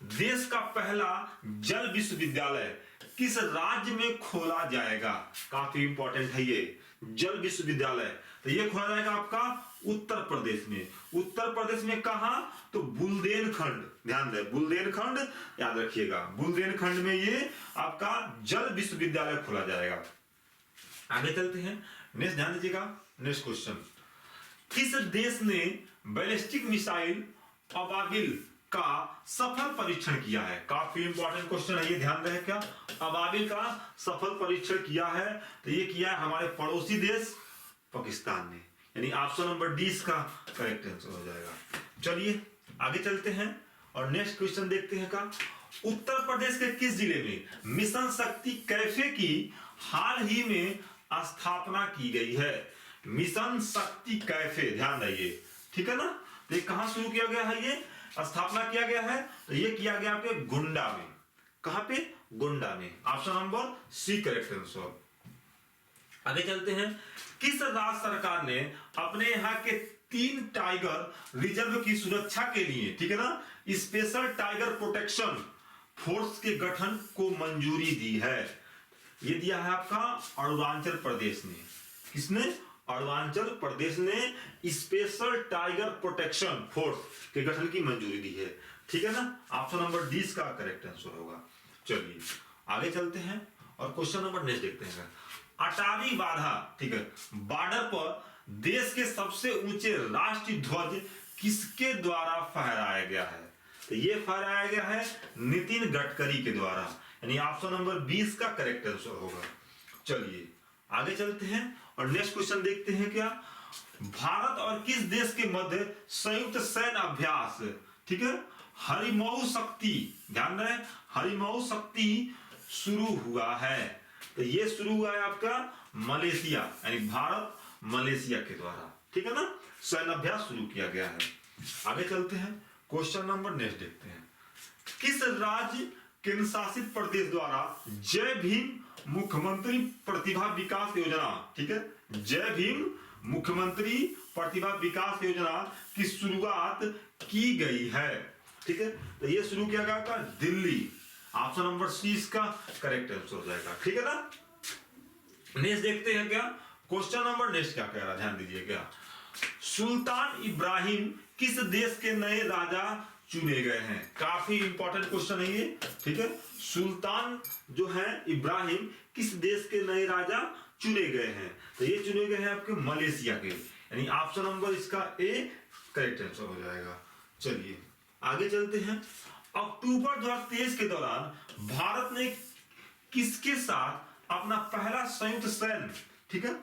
देश का पहला जल विश्वविद्यालय किस राज्य में खोला जाएगा? काफी इंपॉर्टेंट है ये जल विश्वविद्यालय, तो ये खोला जाएगा आपका उत्तर प्रदेश में। उत्तर प्रदेश में कहां? तो बुंदेलखंड, ध्यान दें, बुंदेलखंड याद रखिएगा, बुंदेलखंड में ये आपका जल विश्वविद्यालय खोला जाएगा। आगे चलते हैं, नेक्स्ट ध्यान दीजिएगा, नेक्स्ट क्वेश्चन, किस देश ने बैलिस्टिक मिसाइल अबाबिल का सफल परीक्षण किया है? काफी इंपॉर्टेंट क्वेश्चन है ये, ध्यान रहे क्या अबाबिल का सफल परीक्षण किया है? तो ये किया है हमारे पड़ोसी देश पाकिस्तान ने, यानी ऑप्शन नंबर डी इसका करेक्ट आंसर हो जाएगा। चलिए आगे चलते हैं और नेक्स्ट क्वेश्चन देखते हैं का उत्तर प्रदेश के किस जिले में मिशन शक्ति कैफे की हाल ही में स्थापना की गई है? मिशन शक्ति कैफे, ध्यान रहिए, ठीक है ना, तो ये कहां शुरू किया गया है? ये स्थापना किया गया है, तो ये किया गया आपके गोंडा में। कहां पे? गोंडा में, option number C correct answer. आगे चलते हैं, किस राज्य सरकार ने अपने यहाँ के 3 टाइगर रिजर्व की सुरक्षा के लिए, ठीक है ना, स्पेशल टाइगर प्रोटेक्शन फोर्स के गठन को मंजूरी दी है? ये दिया है आपका अरुणाचल प्रदेश ने। किसने? अरुणाचल प्रदेश ने स्पेशल टाइगर प्रोटेक्शन फोर्स के गठन की मंजूरी दी है। ठीक है ना, ऑप्शन नंबर डी का करेक्ट आंसर होगा। चलिए आगे चलते हैं और क्वेश्चन नंबर नेक्स्ट देखते हैं। अटारी वाघा, ठीक है, बॉर्डर पर देश के सबसे ऊंचे राष्ट्रीय ध्वज किसके द्वारा फहराया गया है? तो ये फहराया गया है नितिन गडकरी के द्वारा, यानी ऑप्शन नंबर 20 का करेक्ट आंसर होगा। चलिए आगे चलते हैं और नेक्स्ट क्वेश्चन देखते हैं क्या भारत और किस देश के मध्य संयुक्त सैन्य अभ्यास, ठीक है, हरिमऊ शक्ति, ध्यान रहे, हरिमऊ शक्ति शुरू हुआ है? तो ये शुरू हुआ है आपका मलेशिया, यानी भारत मलेशिया के द्वारा, ठीक है ना, सैन्य अभ्यास शुरू किया गया है। आगे चलते हैं क्वेश्चन नंबर नेक्स्ट देखते हैं। किस राज्य केंद्र शासित प्रदेश द्वारा जय भीम मुख्यमंत्री प्रतिभा विकास योजना, ठीक है, जय भीम मुख्यमंत्री प्रतिभा विकास योजना की शुरुआत की गई है? ठीक है, तो ये शुरू किया गया था दिल्ली। ऑप्शन नंबर सी इसका करेक्ट आंसर हो जाएगा। ठीक है ना। नेक्स्ट देखते हैं क्या क्वेश्चन नंबर नेक्स्ट क्या कह रहा है, ध्यान दीजिएगा। सुल्तान इब्राहिम किस देश के नए राजा चुने गए हैं? काफी इंपॉर्टेंट क्वेश्चन है ये। ठीक है, सुल्तान जो है इब्राहिम किस देश के नए राजा चुने गए हैं? तो ये चुने गए हैं आपके मलेशिया के, यानी ऑप्शन नंबर इसका ए करेक्ट आंसर हो जाएगा। चलिए आगे चलते हैं। अक्टूबर 2023 के दौरान भारत ने किसके साथ अपना पहला संयुक्त सैन्य, ठीक है,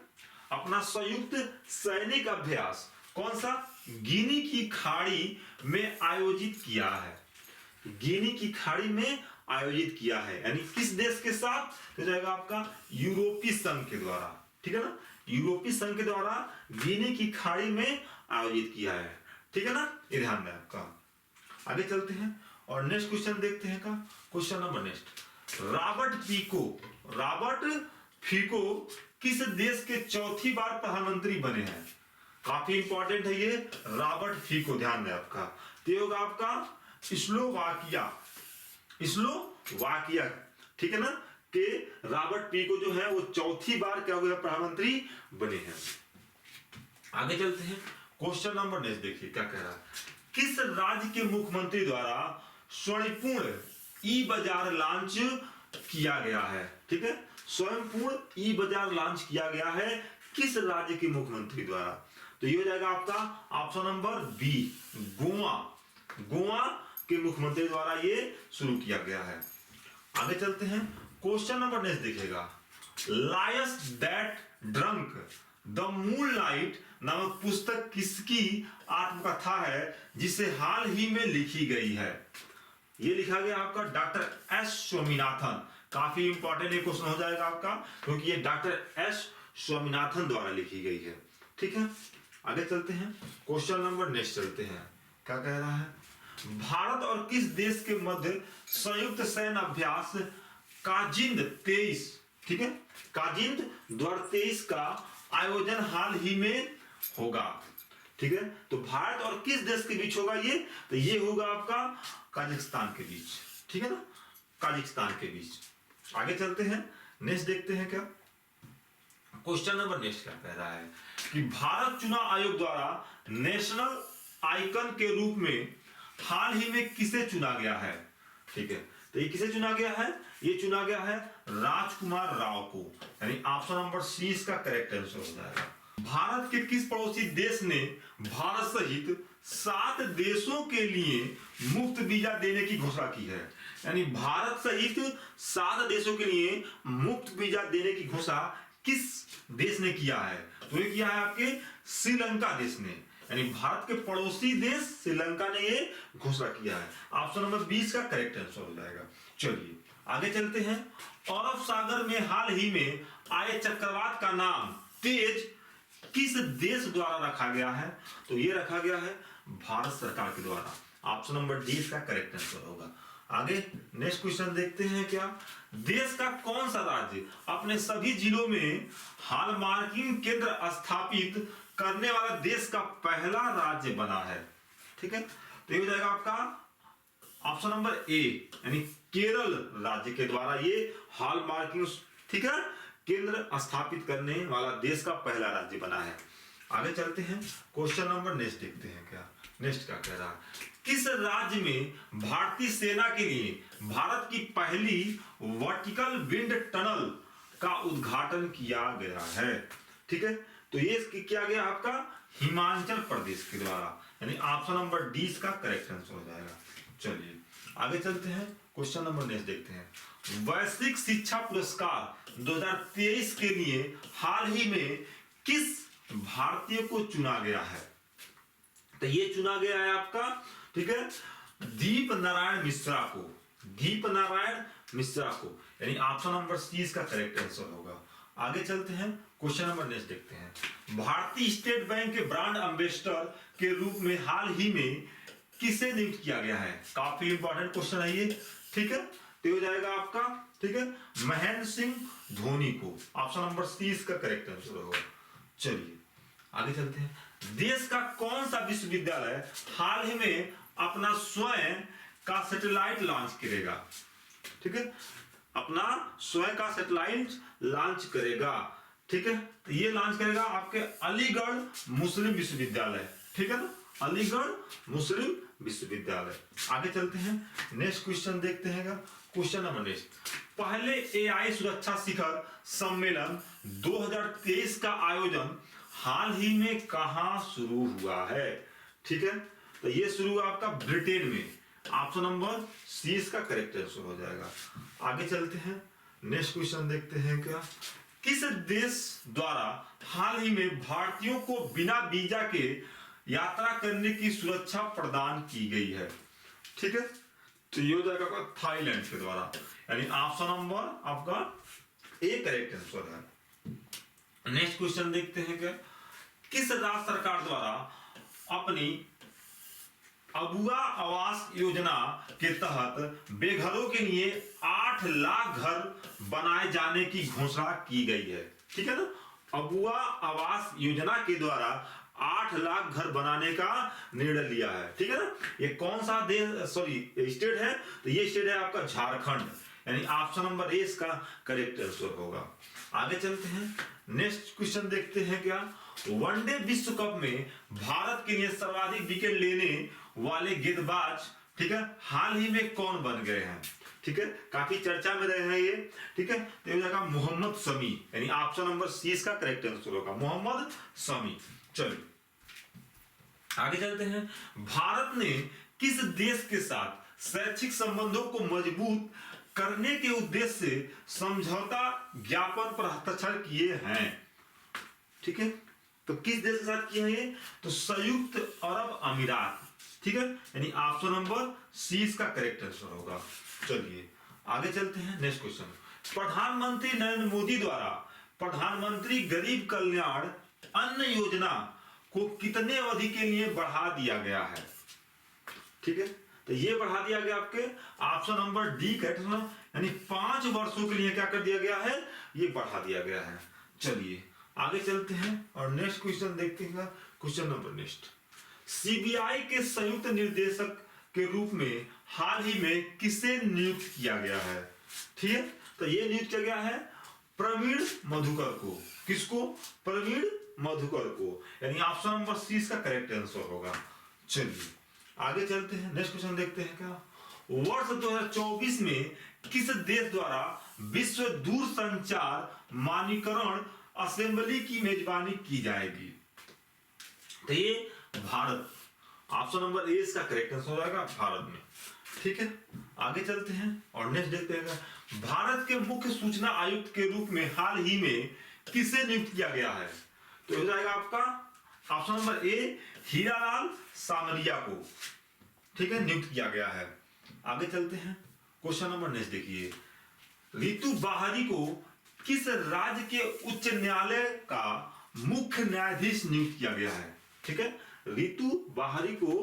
अपना संयुक्त सैनिक अभ्यास कौन सा गिनी की खाड़ी में आयोजित किया है? गिनी की खाड़ी में आयोजित किया है, यानी किस देश के साथ? हो जाएगा आपका यूरोपीय संघ के द्वारा। ठीक है ना, यूरोपीय संघ के द्वारा गिनी की खाड़ी में आयोजित किया है। ठीक है ना, ये ध्यान दें आपका। आगे चलते हैं और नेक्स्ट क्वेश्चन देखते हैं का क्वेश्चन नंबर नेक्स्ट। रॉबर्ट फीको किस देश के चौथी बार प्रधानमंत्री बने हैं? काफी इंपॉर्टेंट है ये रॉबर्ट फीको, ध्यान दें आपका। तो होगा आपका स्लोवाकिया, ठीक है ना, कि रॉबर्ट फीको जो है वो चौथी बार क्या हुआ प्रधानमंत्री बने हैं। आगे चलते हैं क्वेश्चन नंबर नेक्स्ट देखिए क्या कह रहा है। किस राज्य के मुख्यमंत्री द्वारा स्वयंपूर्ण ई बाजार लॉन्च किया गया है? ठीक है, स्वयंपूर्ण ई बाजार लॉन्च किया गया है किस राज्य के मुख्यमंत्री द्वारा? तो ये हो जाएगा आपका ऑप्शन नंबर बी, गोवा के मुख्यमंत्री द्वारा ये शुरू किया गया है। आगे चलते हैं क्वेश्चन नंबर नेक्स्ट देखिएगा। Lions that drunk the moonlight नामक पुस्तक किसकी आत्मकथा है जिसे हाल ही में लिखी गई है? ये लिखा गया आपका डॉक्टर एस स्वामीनाथन। काफी इंपॉर्टेंट ये क्वेश्चन हो जाएगा आपका, क्योंकि ये डॉक्टर एस स्वामीनाथन द्वारा लिखी गई है। ठीक है, आगे चलते हैं क्वेश्चन नंबर नेक्स्ट चलते हैं। क्या कह रहा है? भारत और किस देश के मध्य संयुक्त सैन्य अभ्यास काजिंद 23, ठीक है, काजिंद 2023 का आयोजन हाल ही में होगा? ठीक है, तो भारत और किस देश के बीच होगा ये? तो ये होगा आपका काजाकिस्तान के बीच। ठीक है ना, काजाकिस्तान के बीच। आगे चलते हैं नेक्स्ट देखते हैं क्या क्वेश्चन नंबर नेक्स्ट क्या कह रहा है कि भारत चुनाव आयोग द्वारा नेशनल आइकन के रूप में हाल ही में किसे चुना गया है? ठीक है, तो ये किसे चुना गया है? ये चुना गया है राजकुमार राव को, यानी ऑप्शन नंबर सी इसका करेक्ट आंसर हो जाएगा। भारत के किस पड़ोसी देश ने भारत सहित 7 देशों के लिए मुफ्त वीजा देने की घोषणा की है? यानी भारत सहित 7 देशों के लिए मुफ्त वीजा देने की घोषणा किस देश ने किया है? तो ये किया है आपके श्रीलंका देश ने, यानी भारत के पड़ोसी देश श्रीलंका ने ये घोषणा किया है। ऑप्शन नंबर 20 का करेक्ट आंसर हो जाएगा। चलिए आगे चलते हैं। अरब सागर में हाल ही में आए चक्रवात का नाम तेज किस देश द्वारा रखा गया है? तो ये रखा गया है भारत सरकार के द्वारा। ऑप्शन नंबर डी इसका करेक्ट आंसर होगा। आगे नेक्स्ट क्वेश्चन देखते हैं। क्या देश का कौन सा राज्य अपने सभी जिलों में हॉलमार्किंग केंद्र स्थापित करने वाला देश का पहला राज्य बना है? ठीक है, तो ये हो जाएगा आपका ऑप्शन नंबर ए, यानी केरल राज्य के द्वारा ये हॉलमार्किंग, ठीक है, केंद्र स्थापित करने वाला देश का पहला राज्य बना है। आगे चलते हैं क्वेश्चन नंबर नेक्स्ट देखते हैं। क्या नेक्स्ट क्या कह रहा है? किस राज्य में भारतीय सेना के लिए भारत की पहली वर्टिकल विंड टनल का उद्घाटन किया गया है? ठीक है, तो ये किया गया आपका हिमाचल प्रदेश के द्वारा, यानी ऑप्शन नंबर डी इसका करेक्ट आंसर हो जाएगा। चलिए आगे चलते हैं क्वेश्चन नंबर नेक्स्ट देखते हैं। वैश्विक शिक्षा पुरस्कार 2023 के लिए हाल ही में किस भारतीय को चुना गया है? तो ये चुना गया है आपका, ठीक है, दीप नारायण मिश्रा को, दीप नारायण मिश्रा को, यानी ऑप्शन नंबर सी इसका करेक्ट आंसर होगा। आगे चलते हैं क्वेश्चन नंबर नेक्स्ट देखते हैं। भारतीय स्टेट बैंक के ब्रांड एम्बेसडर के रूप में हाल ही में किसे नियुक्त किया गया है? काफी इंपॉर्टेंट क्वेश्चन है ये, ठीक है। तो हो जाएगा आपका, ठीक है, महेंद्र सिंह धोनी को। ऑप्शन नंबर सी इसका करेक्ट आंसर होगा। चलिए आगे चलते हैं। देश का कौन सा विश्वविद्यालय हाल ही में अपना स्वयं का सैटेलाइट लॉन्च करेगा? ठीक है, अपना स्वयं का सैटेलाइट लॉन्च करेगा, ठीक है। तो ये लॉन्च करेगा आपके अलीगढ़ मुस्लिम विश्वविद्यालय, ठीक है ना, अलीगढ़ मुस्लिम विश्वविद्यालय। आगे चलते हैं, नेक्स्ट क्वेश्चन देखते हैं। क्वेश्चन नंबर नेक्स्ट, पहले एआई सुरक्षा शिखर सम्मेलन 2023 का आयोजन हाल ही में कहां शुरू हुआ है? ठीक है, तो ये शुरू हुआ आपका ब्रिटेन में। ऑप्शन नंबर सी इसका करेक्ट आंसर हो जाएगा। आगे चलते हैं, नेक्स्ट क्वेश्चन देखते हैं। क्या किस देश द्वारा हाल ही में भारतीयों को बिना वीजा के यात्रा करने की सुरक्षा प्रदान की गई है? ठीक है, तो ये हो जाएगा आपका थाईलैंड के द्वारा, यानी ऑप्शन नंबर आपका ए करेक्ट आंसर है। नेक्स्ट क्वेश्चन देखते हैं। क्या किस राज्य सरकार द्वारा अपनी अबुआ आवास योजना के तहत बेघरों के लिए 8 लाख घर बनाए जाने की घोषणा की गई है? ठीक है ना, अबुआ आवास योजना के द्वारा 8 लाख घर बनाने का निर्णय लिया है, ठीक है ना। ये कौन सा देश स्टेट है? तो ये स्टेट है आपका झारखंड, यानी ऑप्शन नंबर ए इसका करेक्ट आंसर होगा। आगे चलते हैं, नेक्स्ट क्वेश्चन देखते हैं। क्या वनडे विश्व कप में भारत के लिए सर्वाधिक विकेट लेने वाले गेंदबाज, ठीक है, हाल ही में कौन बन गए हैं? ठीक है, काफी चर्चा में रहे हैं ये, ठीक है। तो ये हो जाएगा मोहम्मद शमी, यानी ऑप्शन नंबर सी इसका करेक्ट आंसर होगा, मोहम्मद शमी। चलिए आगे चलते हैं। भारत ने किस देश के साथ शैक्षिक संबंधों को मजबूत करने के उद्देश्य से समझौता ज्ञापन पर हस्ताक्षर किए हैं? ठीक है, तो किस देश के साथ किए हैं? तो संयुक्त अरब अमीरात, ठीक है, यानी ऑप्शन नंबर सी इसका करेक्ट आंसर होगा। चलिए आगे चलते हैं, नेक्स्ट क्वेश्चन। प्रधानमंत्री नरेंद्र मोदी द्वारा प्रधानमंत्री गरीब कल्याण अन्न योजना को कितने अवधि के लिए बढ़ा दिया गया है? ठीक है, तो ये बढ़ा दिया गया आपके ऑप्शन नंबर डी करेक्ट, यानी 5 वर्षों के लिए क्या कर दिया गया है? ये बढ़ा दिया गया है। चलिए आगे चलते हैं और नेक्स्ट क्वेश्चन देखते हैं। क्वेश्चन नंबर नेक्स्ट, सीबीआई के संयुक्त निर्देशक के रूप में हाल ही में किसे नियुक्त किया गया है? ठीक है, तो ये नियुक्त किया गया है प्रवीण मधुकर को। किसको? प्रवीण मधुकर को, यानी ऑप्शन नंबर सी इसका करेक्ट आंसर होगा। चलिए आगे चलते हैं, नेक्स्ट क्वेश्चन देखते हैं। क्या वर्ष 2024 में किस देश द्वारा विश्व दूरसंचार मानकीकरण असेंबली की मेजबानी की जाएगी? तो ये भारत, ऑप्शन नंबर ए इसका करेक्ट आंसर हो जाएगा भारत में, ठीक है। आगे चलते हैं और नेक्स्ट देखते हैं। भारत के मुख्य सूचना आयुक्त के रूप में हाल ही में किसे नियुक्त किया गया है? तो हो जाएगा आपका ऑप्शन नंबर ए हीरालाल सामरिया को, ठीक है, नियुक्त किया गया है। आगे चलते हैं, क्वेश्चन नंबर नेक्स्ट देखिए। रितु बाहरी को किस राज्य के उच्च न्यायालय का मुख्य न्यायाधीश नियुक्त किया गया है? ठीक है, रितु बाहरी को,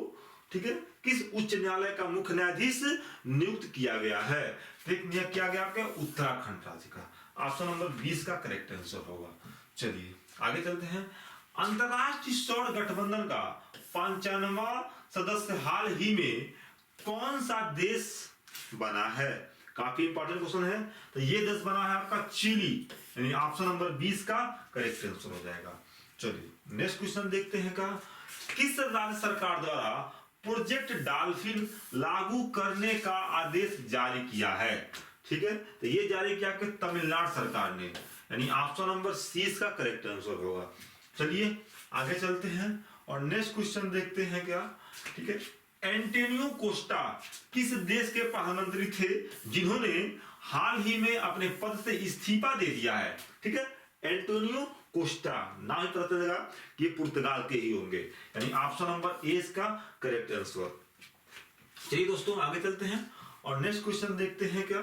ठीक है, किस उच्च न्यायालय का मुख्य न्यायाधीश नियुक्त किया गया है? किया गया आपके उत्तराखंड राज्य का, ऑप्शन नंबर 20 का करेक्ट आंसर होगा। चलिए आगे चलते हैं। अंतरराष्ट्रीय सौर गठबंधन का 95वां सदस्य हाल ही में कौन सा देश बना है? काफी इंपॉर्टेंट क्वेश्चन है। तो ये देश बना है आपका चिली, यानी ऑप्शन नंबर 20 का करेक्ट आंसर हो जाएगा। चलिए नेक्स्ट क्वेश्चन देखते हैं। का किस राज्य सरकार द्वारा प्रोजेक्ट डॉल्फिन लागू करने का आदेश जारी किया है? ठीक है, तो ये जारी किया आपके तमिलनाडु सरकार ने, यानी ऑप्शन नंबर सी इसका करेक्ट आंसर होगा। चलिए आगे चलते हैं और नेक्स्ट क्वेश्चन देखते हैं। क्या ठीक है, एंटोनियो कोस्टा किस देश के प्रधानमंत्री थे जिन्होंने हाल ही में अपने पद से इस्तीफा दे दिया है? ठीक है, एंटोनियो कोस्टा, नाम ही पता चलेगा कि ये पुर्तगाल के ही होंगे, यानी ऑप्शन नंबर ए इसका करेक्ट आंसर। चलिए दोस्तों आगे चलते हैं और नेक्स्ट क्वेश्चन देखते हैं। क्या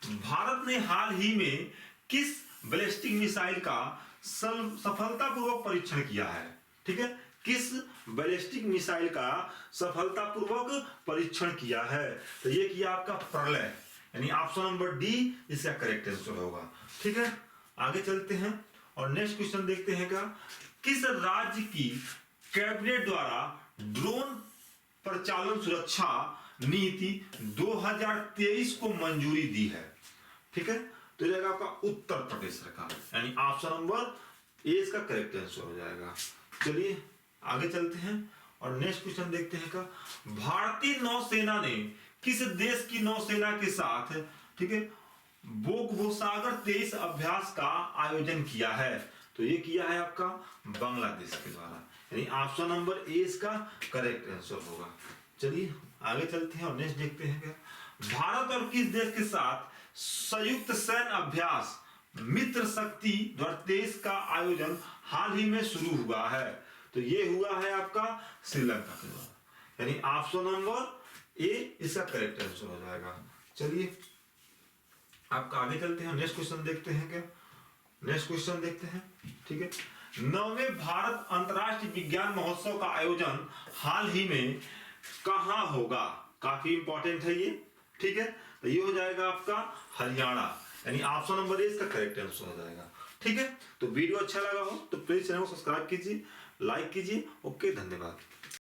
भारत ने हाल ही में किस बैलिस्टिक मिसाइल का सफलतापूर्वक परीक्षण किया है? ठीक है, किस बैलिस्टिक मिसाइल का सफलतापूर्वक परीक्षण किया है? तो ये किया आपका प्रलय, यानी ऑप्शन नंबर डी इसका करेक्ट आंसर होगा। ठीक है, आगे चलते हैं और नेक्स्ट क्वेश्चन देखते हैं। क्या किस राज्य की कैबिनेट द्वारा ड्रोन प्रचालन सुरक्षा नीति 2023 को मंजूरी दी है? ठीक है, तो जाएगा आपका उत्तर प्रदेश सरकार, यानी ऑप्शन नंबर ए इसका करेक्ट आंसर हो जाएगा। चलिए आगे चलते हैं और नेक्स्ट क्वेश्चन देखते हैं। का भारतीय नौसेना ने किस देश की नौसेना के साथ, ठीक है, बोगोसागर 23 अभ्यास का आयोजन किया है? तो ये किया है आपका बांग्लादेश के द्वारा, यानी ऑप्शन नंबर ए इसका करेक्ट आंसर होगा। चलिए आगे चलते हैं और नेक्स्ट देखते हैं। क्या भारत और किस देश के साथ संयुक्त सैन्य अभ्यास मित्र शक्ति 2023 का आयोजन हाल ही में शुरू हुआ है? तो ये हुआ है आपका श्रीलंका के द्वारा, यानी ऑप्शन नंबर ए इसका करेक्ट आंसर हो जाएगा। चलिए आपका आगे चलते हैं, नेक्स्ट क्वेश्चन देखते हैं। क्या नेक्स्ट क्वेश्चन देखते हैं, ठीक है। 9वें भारत अंतर्राष्ट्रीय विज्ञान महोत्सव का आयोजन हाल ही में कहां होगा? काफी इंपॉर्टेंट है ये, ठीक है। तो ये हो जाएगा आपका हरियाणा, यानी ऑप्शन नंबर ए इसका करेक्ट आंसर हो जाएगा। ठीक है, तो वीडियो अच्छा लगा हो तो प्लीज चैनल को सब्सक्राइब कीजिए, लाइक कीजिए। ओके, धन्यवाद।